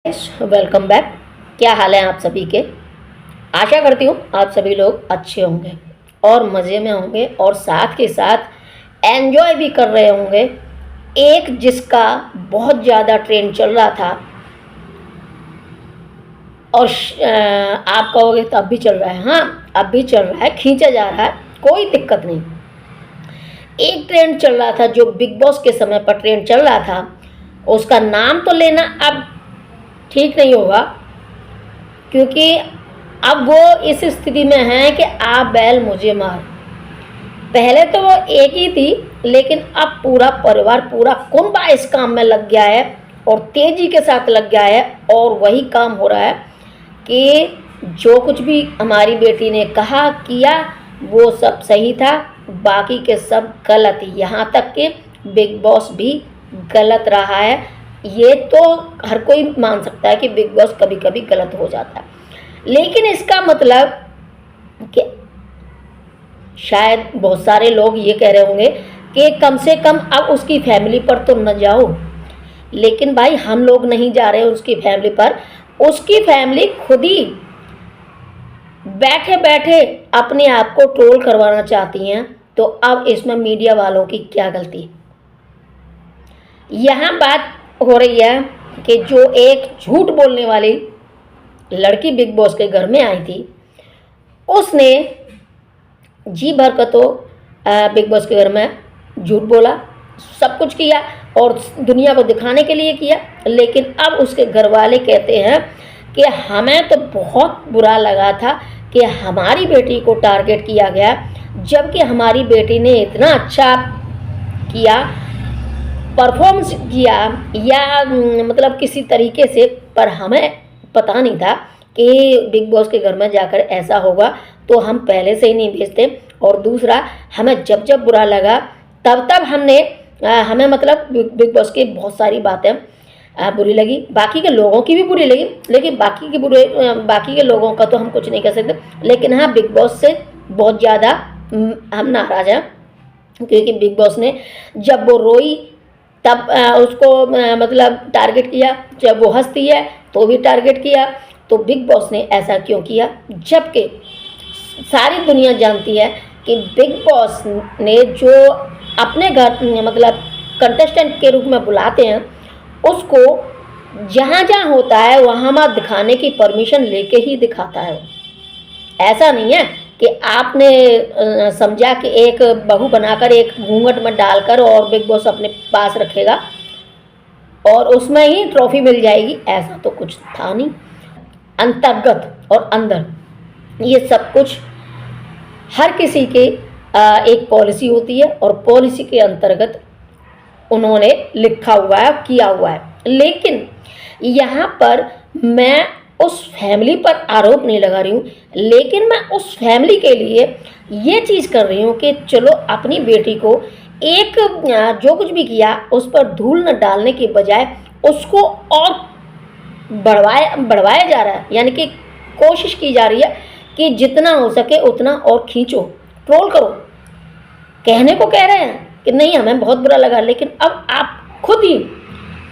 Welcome back. क्या हाल है आप सभी के। आशा करती हूँ आप सभी लोग अच्छे होंगे और मज़े में होंगे और साथ के साथ एंजॉय भी कर रहे होंगे। एक जिसका बहुत ज़्यादा ट्रेंड चल रहा था और आप कहोगे तो अब भी चल रहा है। हाँ, अब भी चल रहा है, खींचा जा रहा है, कोई दिक्कत नहीं। एक ट्रेंड चल रहा था जो बिग बॉस के समय पर ट्रेंड चल रहा था, उसका नाम तो लेना अब ठीक नहीं होगा क्योंकि अब वो इस स्थिति में है कि आप बैल मुझे मार। पहले तो वो एक ही थी, लेकिन अब पूरा परिवार, पूरा कुंबा इस काम में लग गया है और तेजी के साथ लग गया है। और वही काम हो रहा है कि जो कुछ भी हमारी बेटी ने कहा किया वो सब सही था, बाकी के सब गलत। यहाँ तक कि बिग बॉस भी गलत रहा है। ये तो हर कोई मान सकता है कि बिग बॉस कभी कभी गलत हो जाता है, लेकिन इसका मतलब कि शायद बहुत सारे लोग ये कह रहे होंगे कि कम से कम अब उसकी फैमिली पर तो न जाओ। लेकिन भाई हम लोग नहीं जा रहे उसकी फैमिली पर। उसकी फैमिली खुद ही बैठे बैठे अपने आप को ट्रोल करवाना चाहती हैं, तो अब इसमें मीडिया वालों की क्या गलती। यहाँ बात हो रही है कि जो एक झूठ बोलने वाली लड़की बिग बॉस के घर में आई थी, उसने जी भर कर तो बिग बॉस के घर में झूठ बोला, सब कुछ किया और दुनिया को दिखाने के लिए किया। लेकिन अब उसके घर वाले कहते हैं कि हमें तो बहुत बुरा लगा था कि हमारी बेटी को टारगेट किया गया, जबकि हमारी बेटी ने इतना अच्छा किया, परफॉर्मेंस किया या मतलब किसी तरीके से, पर हमें पता नहीं था कि बिग बॉस के घर में जाकर ऐसा होगा, तो हम पहले से ही नहीं भेजते। और दूसरा, हमें जब जब बुरा लगा तब तब हमें मतलब बिग बॉस की बहुत सारी बातें बुरी लगी, बाकी के लोगों की भी बुरी लगी, लेकिन बाकी के लोगों का तो हम कुछ नहीं कर सकते। लेकिन हाँ, बिग बॉस से बहुत ज़्यादा हम नाराज़ हैं क्योंकि बिग बॉस ने जब वो रोई तब उसको मतलब टारगेट किया, जब वो हंसती है तो भी टारगेट किया। तो बिग बॉस ने ऐसा क्यों किया, जबकि सारी दुनिया जानती है कि बिग बॉस ने जो अपने घर मतलब कंटेस्टेंट के रूप में बुलाते हैं, उसको जहाँ जहाँ होता है वहाँ वहाँ दिखाने की परमिशन लेके ही दिखाता है। ऐसा नहीं है कि आपने समझा कि एक बहू बनाकर एक घूंघट में डालकर और बिग बॉस अपने पास रखेगा और उसमें ही ट्रॉफी मिल जाएगी, ऐसा तो कुछ था नहीं। अंतर्गत और अंदर ये सब कुछ हर किसी के एक पॉलिसी होती है और पॉलिसी के अंतर्गत उन्होंने लिखा हुआ है, किया हुआ है। लेकिन यहाँ पर मैं उस फैमिली पर आरोप नहीं लगा रही हूँ, लेकिन मैं उस फैमिली के लिए ये चीज़ कर रही हूँ कि चलो अपनी बेटी को एक जो कुछ भी किया उस पर धूल न डालने के बजाय उसको और बढ़वाया जा रहा है, यानी कि कोशिश की जा रही है कि जितना हो सके उतना और खींचो, ट्रोल करो। कहने को कह रहे हैं कि नहीं हमें बहुत बुरा लगा, लेकिन अब आप खुद ही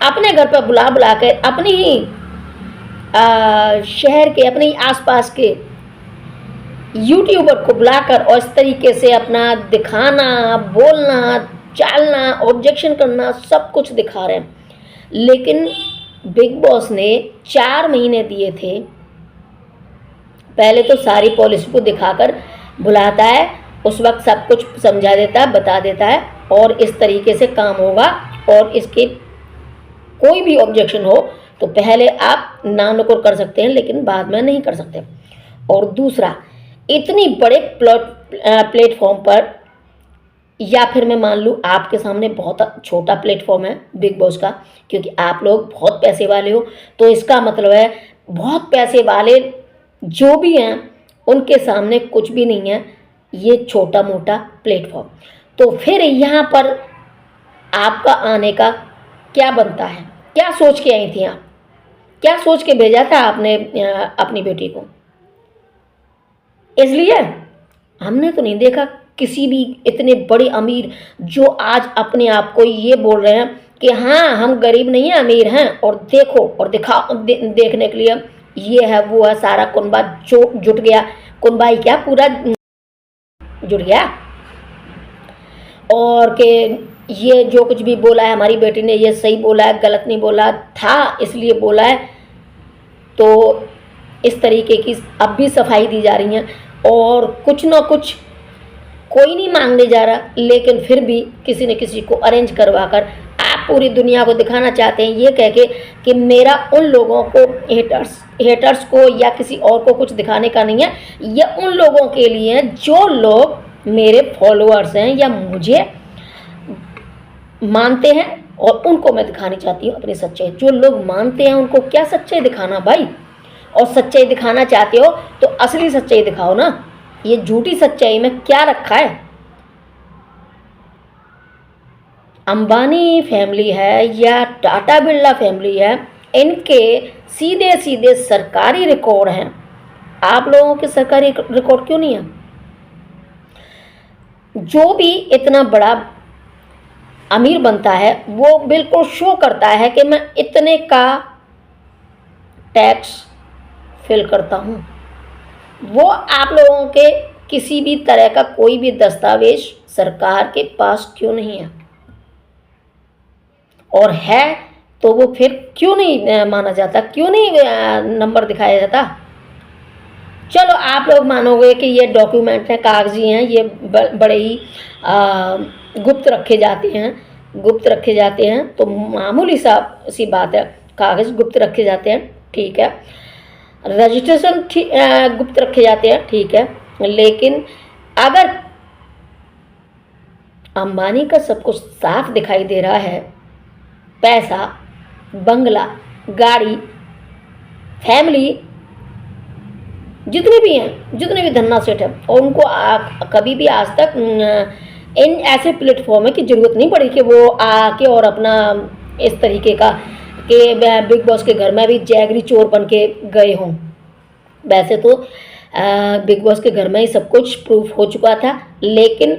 अपने घर पर बुला के अपनी ही शहर के, अपने ही आसपास के यूट्यूबर को बुलाकर और इस तरीके से अपना दिखाना, बोलना, चालना, ऑब्जेक्शन करना, सब कुछ दिखा रहे हैं। लेकिन बिग बॉस ने 4 महीने दिए थे। पहले तो सारी पॉलिसी को दिखाकर बुलाता है, उस वक्त सब कुछ समझा देता है, बता देता है और इस तरीके से काम होगा और इसके कोई भी ऑब्जेक्शन हो तो पहले आप ना नुकुर कर सकते हैं, लेकिन बाद में नहीं कर सकते। और दूसरा, इतनी बड़े प्लेटफॉर्म पर, या फिर मैं मान लूँ आपके सामने बहुत छोटा प्लेटफॉर्म है बिग बॉस का, क्योंकि आप लोग बहुत पैसे वाले हो, तो इसका मतलब है बहुत पैसे वाले जो भी हैं उनके सामने कुछ भी नहीं है ये छोटा मोटा प्लेटफॉर्म। तो फिर यहाँ पर आपका आने का क्या बनता है, क्या सोच के आई थी आप, क्या सोच के भेजा था आपने अपनी बेटी को। इसलिए हमने तो नहीं देखा किसी भी इतने बड़े अमीर जो आज अपने आप को ये बोल रहे हैं कि हाँ हम गरीब नहीं हैं, अमीर हैं, और देखो और देखने के लिए ये है वो है, सारा कुनबा जुट गया। कुनबा ही क्या, पूरा जुट गया। और कि ये जो कुछ भी बोला है हमारी बेटी ने, ये सही बोला है, गलत नहीं बोला था, इसलिए बोला है। तो इस तरीके की अब भी सफाई दी जा रही है, और कुछ ना कुछ कोई नहीं मांगने जा रहा, लेकिन फिर भी किसी न किसी को अरेंज करवा कर आप पूरी दुनिया को दिखाना चाहते हैं, ये कह के कि मेरा उन लोगों को, हेटर्स को या किसी और को कुछ दिखाने का नहीं है, ये उन लोगों के लिए है जो लोग मेरे फॉलोअर्स हैं या मुझे मानते हैं, और उनको मैं दिखानी चाहती हूँ अपनी सच्चाई। जो लोग मानते हैं उनको क्या सच्चाई दिखाना भाई, और सच्चाई दिखाना चाहते हो तो असली सच्चाई दिखाओ ना। ये झूठी सच्चाई में क्या रखा है? अंबानी फैमिली है या टाटा बिरला फैमिली है, इनके सीधे सीधे सरकारी रिकॉर्ड हैं। आप लोगों के सरकारी रिकॉर्ड क्यों नहीं है? जो भी इतना बड़ा अमीर बनता है वो बिल्कुल शो करता है कि मैं इतने का टैक्स फिल करता हूँ। वो आप लोगों के किसी भी तरह का कोई भी दस्तावेज सरकार के पास क्यों नहीं है? और है तो वो फिर क्यों नहीं माना जाता, क्यों नहीं नंबर दिखाया जाता? चलो आप लोग मानोगे कि ये डॉक्यूमेंट हैं, कागजी हैं, ये बड़े ही गुप्त रखे जाते हैं, तो मामूली सी बात है, कागज़ गुप्त रखे जाते हैं, ठीक है, रजिस्ट्रेशन गुप्त रखे जाते हैं, ठीक है, लेकिन अगर अंबानी का सब कुछ साफ दिखाई दे रहा है, पैसा, बंगला, गाड़ी, फैमिली, जितने भी हैं, जितने भी धन्ना सेठ हैं, और उनको कभी भी आज तक इन ऐसे प्लेटफॉर्म की ज़रूरत नहीं पड़ी कि वो आके और अपना इस तरीके का कि बिग बॉस के घर में भी जैगरी चोर बन के गए हों। वैसे तो बिग बॉस के घर में ही सब कुछ प्रूफ हो चुका था, लेकिन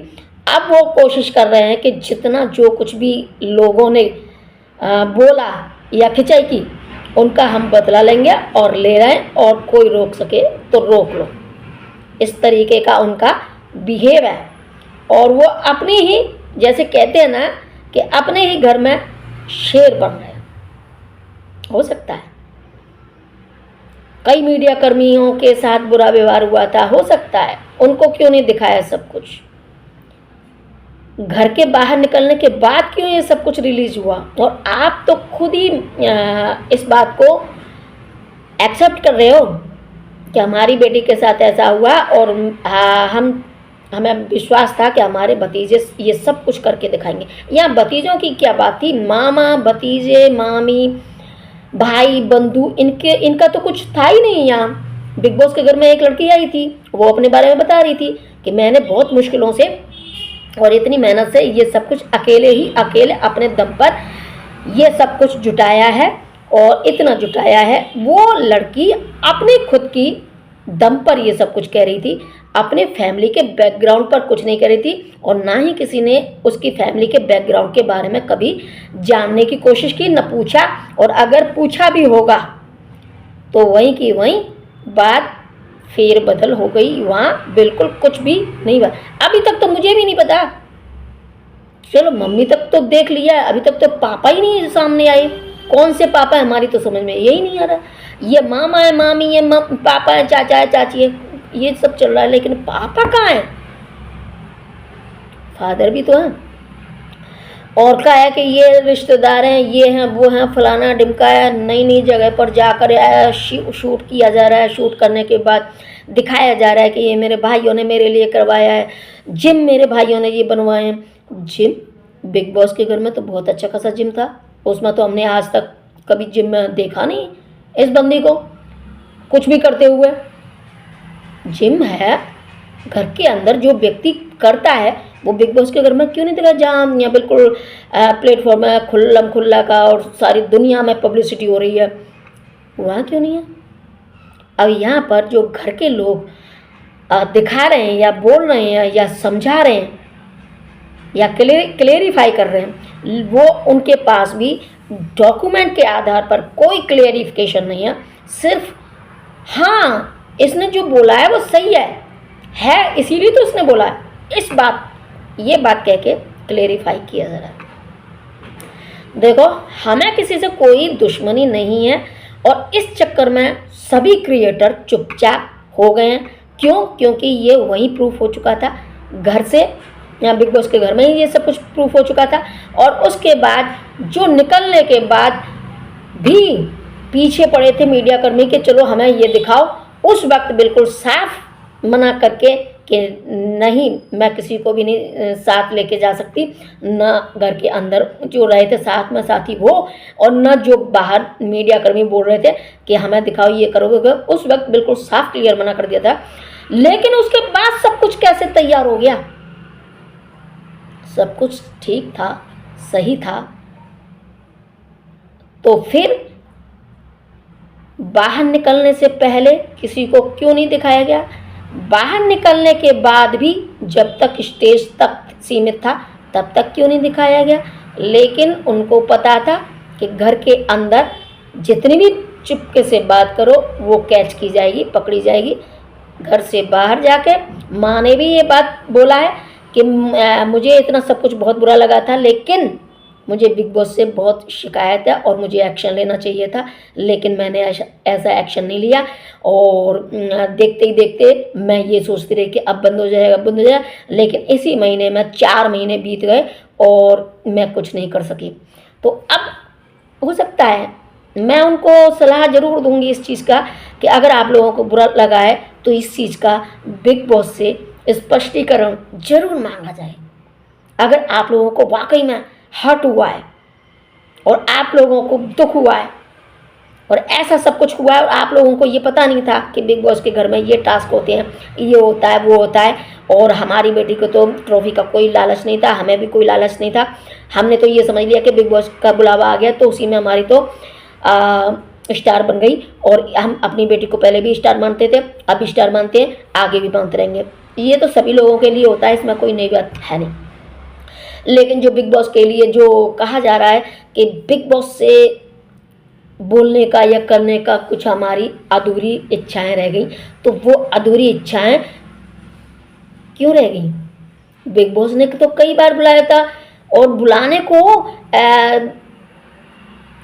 अब वो कोशिश कर रहे हैं कि जितना जो कुछ भी लोगों ने बोला या खिंचाई की, उनका हम बदला लेंगे और ले रहे हैं, और कोई रोक सके तो रोक लो, इस तरीके का उनका बिहेव है। और वो अपनी ही, जैसे कहते हैं ना कि अपने ही घर में शेर बन रहे हैं। हो सकता है कई मीडिया कर्मियों के साथ बुरा व्यवहार हुआ था, हो सकता है, उनको क्यों नहीं दिखाया सब कुछ? घर के बाहर निकलने के बाद क्यों ये सब कुछ रिलीज हुआ? और आप तो खुद ही इस बात को एक्सेप्ट कर रहे हो कि हमारी बेटी के साथ ऐसा हुआ, और हमें विश्वास था कि हमारे भतीजे ये सब कुछ करके दिखाएंगे। यहाँ भतीजों की क्या बात थी? मामा, भतीजे, मामी, भाई, बंधु, इनका तो कुछ था ही नहीं। यहाँ बिग बॉस के घर में एक लड़की आई थी, वो अपने बारे में बता रही थी कि मैंने बहुत मुश्किलों से और इतनी मेहनत से ये सब कुछ अकेले अपने दम पर ये सब कुछ जुटाया है, और इतना जुटाया है। वो लड़की अपने खुद की दम पर ये सब कुछ कह रही थी, अपने फैमिली के बैकग्राउंड पर कुछ नहीं कह रही थी, और ना ही किसी ने उसकी फैमिली के बैकग्राउंड के बारे में कभी जानने की कोशिश की, न पूछा। और अगर पूछा भी होगा तो वहीं की वहीं बात फेर बदल हो गई, वहाँ बिल्कुल कुछ भी नहीं हुआ। अभी तक तो मुझे भी नहीं पता, चलो मम्मी तक तो देख लिया, अभी तक तो पापा ही नहीं सामने आए। कौन से पापा है हमारी तो समझ में यही नहीं आ रहा। ये मामा है, मामी है, पापा है, चाचा है, चाची है, ये सब चल रहा है, लेकिन पापा कहाँ है? फादर भी तो है। और क्या है कि ये रिश्तेदार हैं, ये हैं, वो हैं, फलाना ढिमका है, नई नई जगह पर जाकर शूट किया जा रहा है। शूट करने के बाद दिखाया जा रहा है कि ये मेरे भाइयों ने मेरे लिए करवाया है, जिम मेरे भाइयों ने ये बनवाए हैं। जिम बिग बॉस के घर में तो बहुत अच्छा खासा जिम था, उसमें तो हमने आज तक कभी जिम में देखा नहीं इस बंदी को कुछ भी करते हुए। जिम है घर के अंदर, जो व्यक्ति करता है वो बिग बॉस के घर में क्यों नहीं दिखा, जहाँ या बिल्कुल प्लेटफॉर्म है खुल्लम खुल्ला का और सारी दुनिया में पब्लिसिटी हो रही है, वहाँ क्यों नहीं है? अब यहाँ पर जो घर के लोग दिखा रहे हैं या बोल रहे हैं या समझा रहे हैं या क्लेरिफाई कर रहे हैं, वो उनके पास भी डॉक्यूमेंट के आधार पर कोई क्लियरिफिकेशन नहीं है, सिर्फ हाँ इसने जो बोला है वो सही है इसीलिए तो उसने बोला है, ये बात कह के क्लेरिफाई किया जा रहा है। देखो, हमें किसी से कोई दुश्मनी नहीं है और इस चक्कर में सभी क्रिएटर चुपचाप हो गए हैं। क्यों? क्योंकि ये वही प्रूफ हो चुका था घर से, यहाँ बिग बॉस के घर में ही ये सब कुछ प्रूफ हो चुका था। और उसके बाद जो निकलने के बाद भी पीछे पड़े थे मीडिया कर्मी के चलो हमें ये दिखाओ, उस वक्त बिल्कुल साफ मना करके कि नहीं, मैं किसी को भी नहीं साथ लेके जा सकती, ना घर के अंदर जो रहे थे साथ में साथी वो, और न जो बाहर मीडिया कर्मी बोल रहे थे कि हमें दिखाओ ये करोगे, उस वक्त बिल्कुल साफ क्लियर मना कर दिया था। लेकिन उसके बाद सब कुछ कैसे तैयार हो गया? सब कुछ ठीक था, सही था, तो फिर बाहर निकलने से पहले किसी को क्यों नहीं दिखाया गया? बाहर निकलने के बाद भी जब तक स्टेज तक सीमित था तब तक क्यों नहीं दिखाया गया? लेकिन उनको पता था कि घर के अंदर जितनी भी चुपके से बात करो वो कैच की जाएगी, पकड़ी जाएगी। घर से बाहर जाके माँ ने भी ये बात बोला है कि मुझे इतना सब कुछ बहुत बुरा लगा था, लेकिन मुझे बिग बॉस से बहुत शिकायत है और मुझे एक्शन लेना चाहिए था, लेकिन मैंने ऐसा एक्शन नहीं लिया। और देखते ही देखते मैं ये सोचती रही कि अब बंद हो जाएगा, बंद हो जाएगा, लेकिन इसी महीने में 4 महीने बीत गए और मैं कुछ नहीं कर सकी। तो अब हो सकता है, मैं उनको सलाह ज़रूर दूंगी इस चीज़ का कि अगर आप लोगों को बुरा लगा है तो इस चीज़ का बिग बॉस से स्पष्टीकरण जरूर मांगा जाए। अगर आप लोगों को वाकई में हर्ट हुआ है और आप लोगों को दुख हुआ है और ऐसा सब कुछ हुआ है और आप लोगों को ये पता नहीं था कि बिग बॉस के घर में ये टास्क होते हैं, ये होता है, वो होता है, और हमारी बेटी को तो ट्रॉफी का कोई लालच नहीं था, हमें भी कोई लालच नहीं था, हमने तो ये समझ लिया कि बिग बॉस का बुलावा आ गया तो उसी में हमारी तो स्टार बन गई, और हम अपनी बेटी को पहले भी स्टार मानते थे, अब स्टार मानते हैं, आगे भी मानते रहेंगे। ये तो सभी लोगों के लिए होता है, इसमें कोई नई बात है नहीं। लेकिन जो बिग बॉस के लिए जो कहा जा रहा है कि बिग बॉस से बोलने का या करने का कुछ हमारी अधूरी इच्छाएं रह गई, तो वो अधूरी इच्छाएं क्यों रह गई? बिग बॉस ने तो कई बार बुलाया था और बुलाने को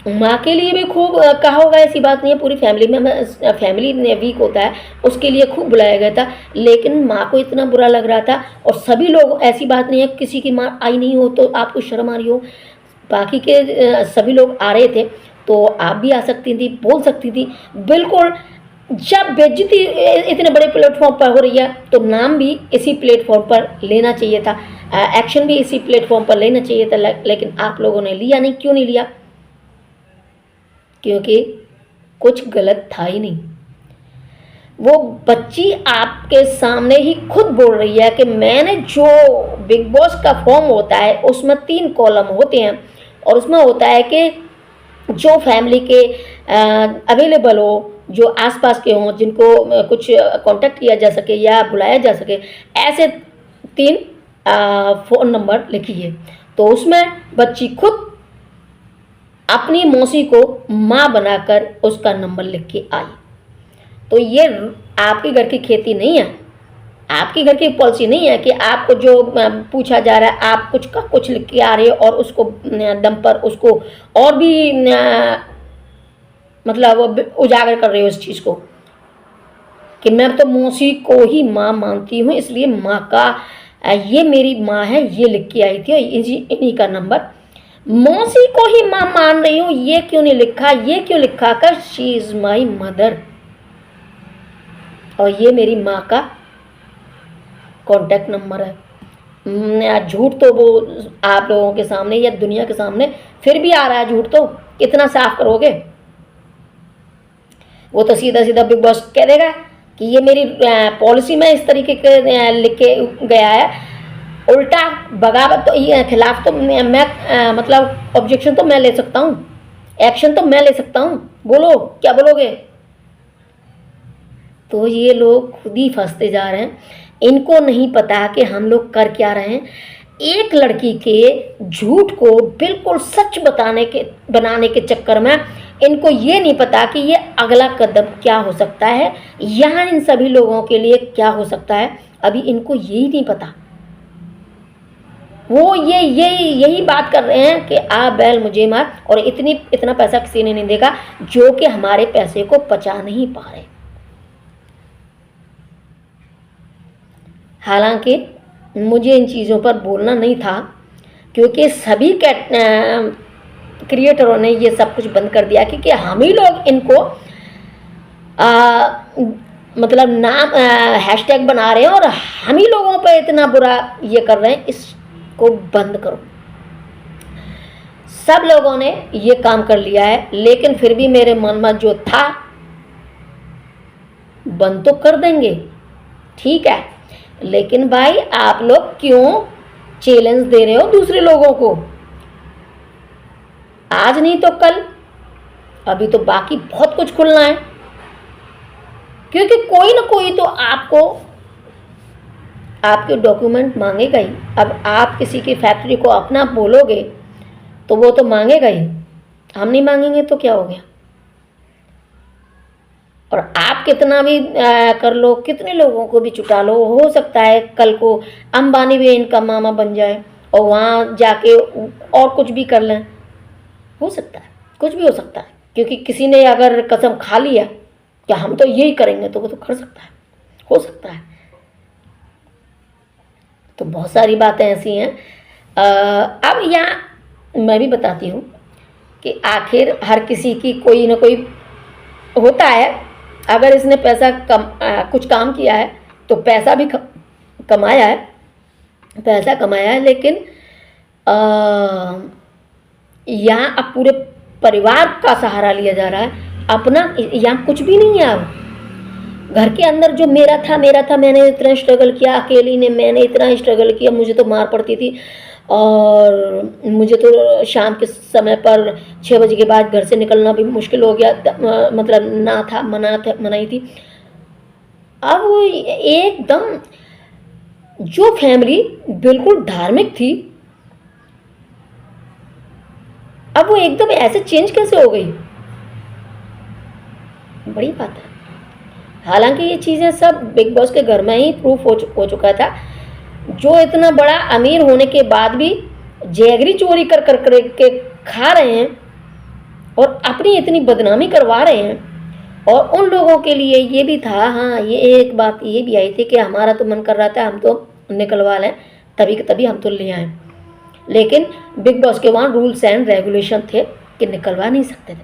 माँ के लिए भी खूब कहा होगा, ऐसी बात नहीं है, पूरी फैमिली में वीक होता है उसके लिए खूब बुलाया गया था, लेकिन माँ को इतना बुरा लग रहा था। और सभी लोग, ऐसी बात नहीं है किसी की माँ आई नहीं हो तो आपको शर्म आ रही हो, बाकी के सभी लोग आ रहे थे तो आप भी आ सकती थी, बोल सकती थी। बिल्कुल, जब बेइज्जती इतने बड़े प्लेटफॉर्म पर हो रही है तो नाम भी इसी प्लेटफॉर्म पर लेना चाहिए था, एक्शन भी इसी प्लेटफॉर्म पर लेना चाहिए था, लेकिन आप लोगों ने लिया नहीं। क्यों नहीं लिया? क्योंकि कुछ गलत था ही नहीं। वो बच्ची आपके सामने ही खुद बोल रही है कि मैंने जो बिग बॉस का फॉर्म होता है उसमें 3 कॉलम होते हैं और उसमें होता है कि जो फैमिली के अवेलेबल हो, जो आसपास के हों, जिनको कुछ कांटेक्ट किया जा सके या बुलाया जा सके, ऐसे 3 फ़ोन नंबर लिखिए। तो उसमें बच्ची खुद अपनी मौसी को माँ बनाकर उसका नंबर लिख के आई। तो ये आपके घर की खेती नहीं है, आपके घर की पॉलिसी नहीं है कि आपको जो पूछा जा रहा है आप कुछ का कुछ लिख के आ रहे हो और उसको दम पर उसको और भी मतलब उजागर कर रहे हो इस चीज़ को कि मैं तो मौसी को ही माँ मानती हूँ, इसलिए माँ का ये मेरी माँ है, ये लिख के आई थी और इन्हीं का नंबर। मौसी को ही माँ मान रही हूँ, ये क्यों नहीं लिखा? ये क्यों लिखा कर शी इज़ माई मदर, और ये मेरी माँ का कॉन्टैक्ट नंबर है। झूठ तो वो आप लोगों के सामने या दुनिया के सामने फिर भी आ रहा है, झूठ तो कितना साफ करोगे? वो तो सीधा सीधा बिग बॉस कह देगा कि ये मेरी पॉलिसी में इस तरीके के लिख के गया है। उल्टा बगावत तो ये खिलाफ तो मैं मतलब ऑब्जेक्शन तो मैं ले सकता हूँ, एक्शन तो मैं ले सकता हूँ। बोलो, क्या बोलोगे? तो ये लोग खुद ही फंसते जा रहे हैं। इनको नहीं पता कि हम लोग कर क्या रहे हैं। एक लड़की के झूठ को बिल्कुल सच बनाने के चक्कर में इनको ये नहीं पता कि ये अगला कदम क्या हो सकता है, यहाँ इन सभी लोगों के लिए क्या हो सकता है, अभी इनको यही नहीं पता। वो यही बात कर रहे हैं कि आ बैल मुझे मार, और इतना पैसा किसी ने नहीं देगा, जो कि हमारे पैसे को पचा नहीं पा रहे। हालांकि मुझे इन चीज़ों पर बोलना नहीं था, क्योंकि सभी क्रिएटरों ने ये सब कुछ बंद कर दिया, क्योंकि हम ही लोग इनको मतलब नाम हैशटैग बना रहे हैं और हम ही लोगों पर इतना बुरा ये कर रहे हैं। इसको बंद करो। सब लोगों ने ये काम कर लिया है, लेकिन फिर भी मेरे मन में जो था, बंद तो कर देंगे, ठीक है, लेकिन भाई आप लोग क्यों चैलेंज दे रहे हो दूसरे लोगों को? आज नहीं तो कल, अभी तो बाकी बहुत कुछ खुलना है, क्योंकि कोई ना कोई तो आपको आपके डॉक्यूमेंट मांगेगा ही। अब आप किसी की फैक्ट्री को अपना बोलोगे तो वो तो मांगेगा ही, हम नहीं मांगेंगे तो क्या हो गया? और आप कितना भी कर लो, कितने लोगों को भी चुटा लो, हो सकता है कल को अंबानी भी इनका मामा बन जाए और वहाँ जाके और कुछ भी कर लें, हो सकता है, कुछ भी हो सकता है, क्योंकि किसी ने अगर कसम खा लिया कि हम तो यही करेंगे, तो वो तो कर सकता है, हो सकता है। तो बहुत सारी बातें ऐसी हैं। अब यहाँ मैं भी बताती हूँ कि आखिर हर किसी की कोई ना कोई होता है। अगर इसने पैसा कुछ काम किया है तो पैसा भी कमाया है, लेकिन यहाँ अब पूरे परिवार का सहारा लिया जा रहा है, अपना यहाँ कुछ भी नहीं है। अब घर के अंदर जो मेरा था, मैंने इतना स्ट्रगल किया अकेली ने, मैंने इतना स्ट्रगल किया, मुझे तो मार पड़ती थी और मुझे तो शाम के समय पर 6 बजे के बाद घर से निकलना भी मुश्किल हो गया, मतलब मनाही थी। अब वो एकदम जो फैमिली बिल्कुल धार्मिक थी, अब वो एकदम ऐसे चेंज कैसे हो गई? बड़ी बात है। हालांकि ये चीज़ें सब बिग बॉस के घर में ही प्रूफ हो चुका था। जो इतना बड़ा अमीर होने के बाद भी जैगरी चोरी कर के खा रहे हैं और अपनी इतनी बदनामी करवा रहे हैं, और उन लोगों के लिए ये भी था, हाँ ये एक बात ये भी आई थी कि हमारा तो मन कर रहा था हम तो निकलवा लें, तभी हम तो ले आए, लेकिन बिग बॉस के वहाँ रूल्स एंड रेगुलेशन थे कि निकलवा नहीं सकते थे।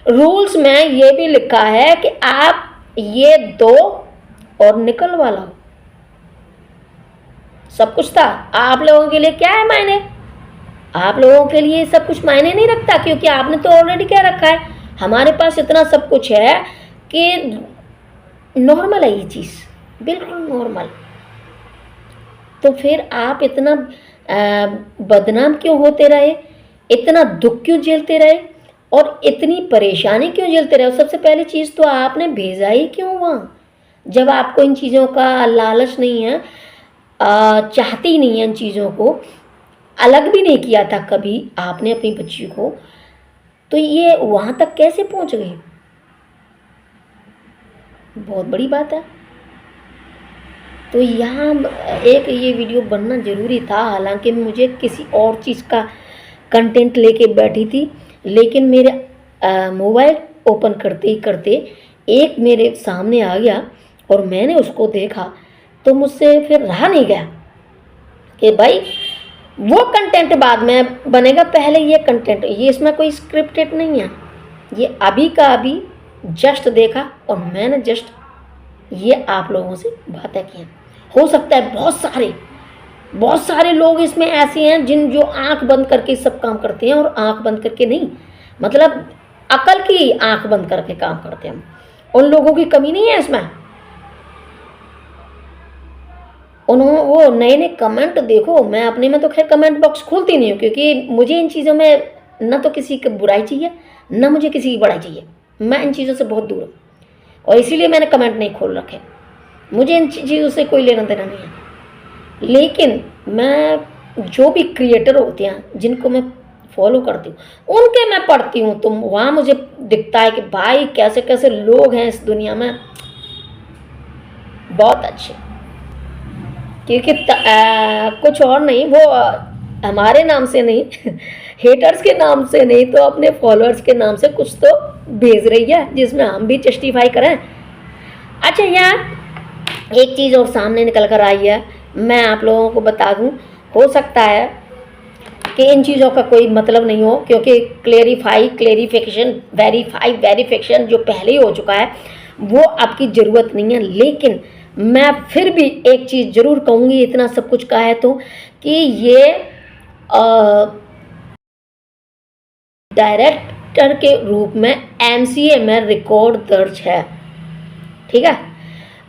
रूल्स में ये भी लिखा है कि आप ये दो और निकलवा लाओ, सब कुछ था। आप लोगों के लिए क्या है मायने? आप लोगों के लिए सब कुछ मायने नहीं रखता, क्योंकि आपने तो ऑलरेडी क्या रखा है, हमारे पास इतना सब कुछ है कि नॉर्मल है ये चीज़, बिल्कुल नॉर्मल। तो फिर आप इतना बदनाम क्यों होते रहे, इतना दुख क्यों झेलते रहे और इतनी परेशानी क्यों झेलते रहे? सबसे पहली चीज़ तो आपने भेजा ही क्यों वहाँ, जब आपको इन चीज़ों का लालच नहीं है, चाहती नहीं है इन चीज़ों को, अलग भी नहीं किया था कभी आपने अपनी बच्ची को, तो ये वहाँ तक कैसे पहुँच गई? बहुत बड़ी बात है। तो यहाँ एक ये वीडियो बनना ज़रूरी था। हालांकि मुझे किसी और चीज़ का कंटेंट लेके बैठी थी, लेकिन मेरे मोबाइल ओपन करते एक मेरे सामने आ गया और मैंने उसको देखा, तो मुझसे फिर रहा नहीं गया कि भाई वो कंटेंट बाद में बनेगा, पहले ये कंटेंट, ये इसमें कोई स्क्रिप्टेड नहीं है, ये अभी का अभी जस्ट देखा और मैंने जस्ट ये आप लोगों से बातें की। हो सकता है बहुत सारे लोग इसमें ऐसे हैं जो आंख बंद करके सब काम करते हैं, और आंख बंद करके नहीं, मतलब अकल की आंख बंद करके काम करते हैं। उन लोगों की कमी नहीं है इसमें। उन्होंने वो नए कमेंट देखो, मैं अपने में तो खैर कमेंट बॉक्स खोलती नहीं हूँ, क्योंकि मुझे इन चीज़ों में ना तो किसी की बुराई चाहिए ना मुझे किसी की बड़ाई चाहिए, मैं इन चीज़ों से बहुत दूर हूँ, और इसीलिए मैंने कमेंट नहीं खोल रखे। मुझे इन चीज़ों से कोई लेना देना नहीं है। लेकिन मैं जो भी क्रिएटर होते हैं जिनको मैं फॉलो करती हूँ उनके मैं पढ़ती हूँ, तो वहाँ मुझे दिखता है कि भाई कैसे कैसे लोग हैं इस दुनिया में, बहुत अच्छे। क्योंकि कुछ और नहीं, वो हमारे नाम से नहीं हेटर्स के नाम से नहीं, तो अपने फॉलोअर्स के नाम से कुछ तो भेज रही है जिसमें हम भी जस्टिफाई करें। अच्छा यार, एक चीज़ और सामने निकल कर आई है, मैं आप लोगों को बता दूं, हो सकता है कि इन चीज़ों का कोई मतलब नहीं हो, क्योंकि वेरिफिकेशन जो पहले ही हो चुका है वो आपकी ज़रूरत नहीं है। लेकिन मैं फिर भी एक चीज़ ज़रूर कहूँगी, इतना सब कुछ कहा है तो, कि ये डायरेक्टर के रूप में एमसीए में रिकॉर्ड दर्ज है, ठीक है।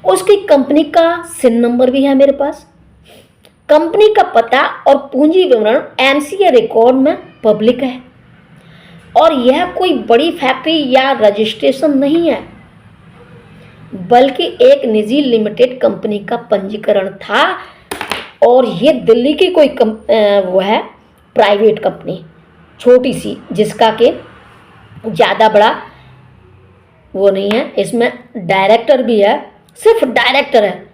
उसकी कंपनी का सिन नंबर भी है मेरे पास, कंपनी का पता और पूंजी विवरण एमसीए रिकॉर्ड में पब्लिक है। और यह कोई बड़ी फैक्ट्री या रजिस्ट्रेशन नहीं है, बल्कि एक निजी लिमिटेड कंपनी का पंजीकरण था। और ये दिल्ली की कोई वो है प्राइवेट कंपनी, छोटी सी, जिसका कि ज़्यादा बड़ा वो नहीं है। इसमें डायरेक्टर भी है, सिर्फ डायरेक्टर है।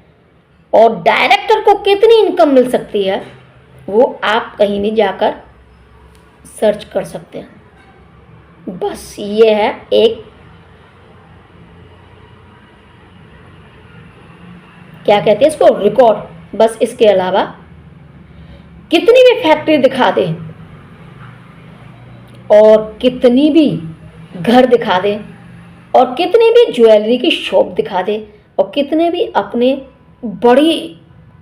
और डायरेक्टर को कितनी इनकम मिल सकती है वो आप कहीं नहीं जाकर सर्च कर सकते हैं। बस ये है एक, क्या कहते हैं इसको, रिकॉर्ड। बस इसके अलावा कितनी भी फैक्ट्री दिखा दे और कितनी भी घर दिखा दे और कितनी भी ज्वेलरी की शॉप दिखा दे और कितने भी अपने बड़ी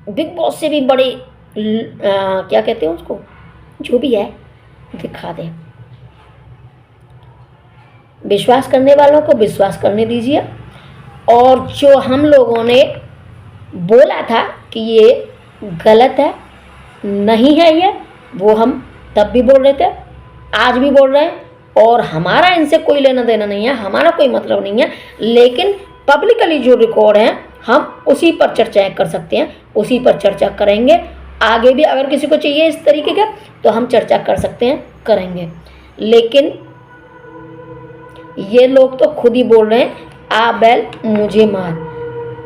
बिग बॉस से भी बड़े क्या कहते हैं उसको, जो भी है दिखा दे, विश्वास करने वालों को विश्वास करने दीजिए। और जो हम लोगों ने बोला था कि ये गलत है, नहीं है ये, वो हम तब भी बोल रहे थे, आज भी बोल रहे हैं। और हमारा इनसे कोई लेना देना नहीं है, हमारा कोई मतलब नहीं है। लेकिन पब्लिकली जो रिकॉर्ड है हम उसी पर चर्चाएं कर सकते हैं, उसी पर चर्चा करेंगे। आगे भी अगर किसी को चाहिए इस तरीके का तो हम चर्चा कर सकते हैं, करेंगे। लेकिन ये लोग तो खुद ही बोल रहे हैं आ बैल मुझे मार,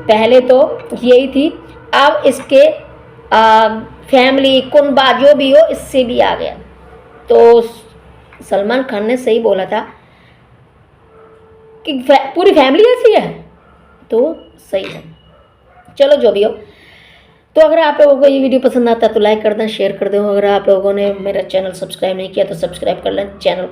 पहले तो यही थी, अब इसके फैमिली कुनबा जो भी हो इससे भी आ गया। तो सलमान खान ने सही बोला था कि पूरी फैमिली ऐसी है, तो सही है। चलो जो भी हो, तो अगर आप लोगों को ये वीडियो पसंद आता है तो लाइक कर दें, शेयर कर दें। अगर आप लोगों ने मेरा चैनल सब्सक्राइब नहीं किया तो सब्सक्राइब कर लें चैनल,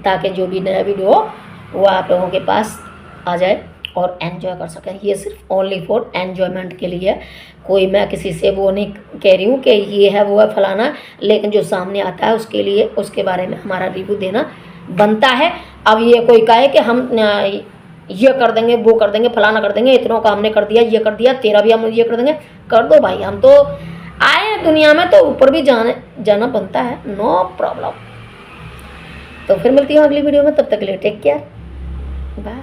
ताकि जो भी नया वीडियो हो वो आप लोगों के पास आ जाए और एंजॉय कर सकें। ये सिर्फ ओनली फॉर एन्जॉयमेंट के लिए है, कोई मैं किसी से वो नहीं कह रही हूँ कि ये है वो है फलाना, लेकिन जो सामने आता है उसके लिए, उसके बारे में हमारा रिव्यू देना बनता है। अब ये कोई कहे कि हम ये कर देंगे, वो कर देंगे, फलाना कर देंगे, इतनों का हमने कर दिया, ये कर दिया, तेरा भी हम ये कर देंगे, कर दो भाई, हम तो आए हैं दुनिया में तो ऊपर भी जाना बनता है, नो प्रॉब्लम। तो फिर मिलती हूँ अगली वीडियो में, तब तक के लिए टेक केयर, बाय।